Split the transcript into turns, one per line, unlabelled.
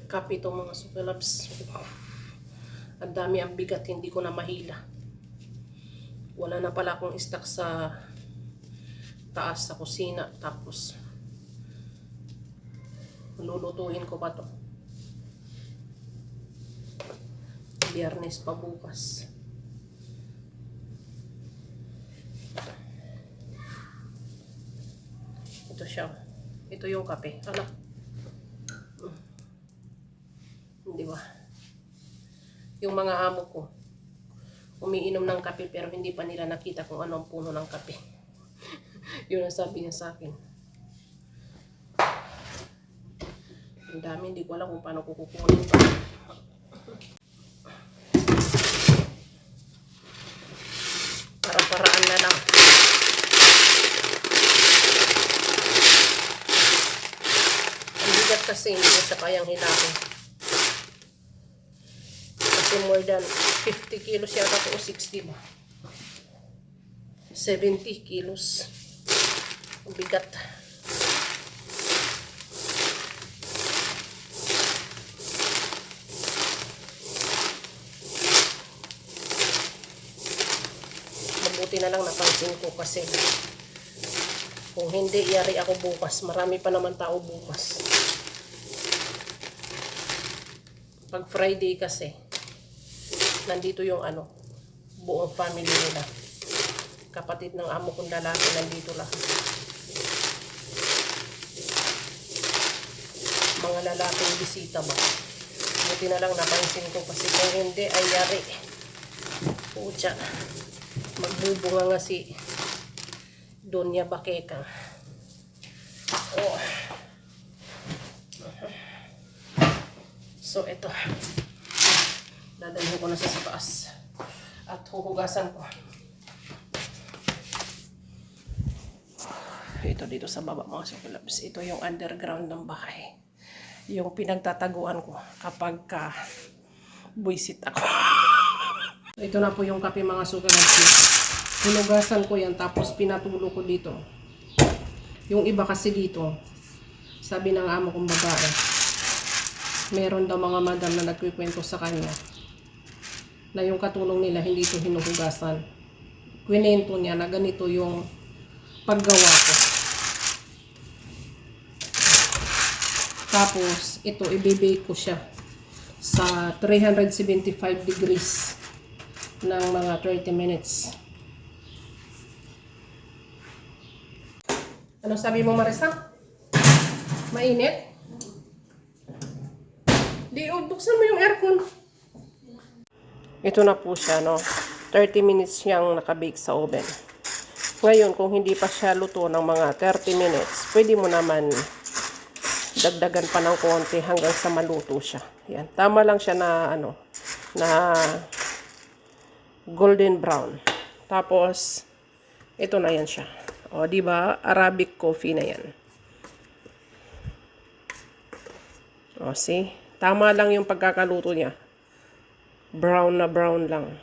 Kape itong mga Sukalabs. Ang dami, ang bigat, hindi ko na mahila. Wala na pala akong stock sa taas sa kusina. Tapos lulutuin ko pa to. Biyernes pa bukas. Ito siya. Ito yung kape. Anak. Di ba? Yung mga amo ko, umiinom ng kape pero hindi pa nila nakita kung ano ang puno ng kape. Yun ang sabi niya sa akin. Ang dami, hindi ko alam kung paano ko kukunin ito. Parang-paraan na lang. Ang bigat kasi hindi sa kayang hilapin. Kasi more than 50 kilos yata ito o 60 ba? 70 kilos. Ang bigat. Mabuti na lang napansin ko kasi kung hindi, yari ako bukas. Marami pa naman tao bukas. Pag Friday kasi, nandito yung buong family nila. Kapatid ng amo kong lalaki, nandito lahat. Mga lalaking bisita ba. Buti na lang napansin ko kasi kung hindi ay yari. Pucha. Magbubunga nga si Donya Bakeka. Oh. So ito. Dadalhin ko na sa taas. At huhugasan ko. Ito dito sa baba mga Sukalabs. Ito yung underground ng bahay. Yung pinagtataguan ko kapag buisit ako. Ito na po yung kape mga Sukalabs. Hinugasan ko yan tapos pinatulo ko dito. Yung iba kasi dito, sabi ng amo kong babae, meron daw mga madam na nagkikwento sa kanya na yung katulong nila hindi ito hinuhugasan. Kwento niya na ganito yung paggawa ko. Tapos ito i-bake ko siya sa 375 degrees ng mga 30 minutes. Ano sabi mo, Marisa? Mainit? Di, buksan mo yung aircon. Ito na po siya, no? 30 minutes siyang nakabake sa oven. Ngayon, kung hindi pa siya luto ng mga 30 minutes, pwede mo naman dagdagan pa ng konti hanggang sa maluto siya. Yan. Tama lang siya na, na golden brown. Tapos, ito na yan siya. O, di ba? Arabic coffee na yan. O, see? Tama lang yung pagkakaluto niya. Brown na brown lang.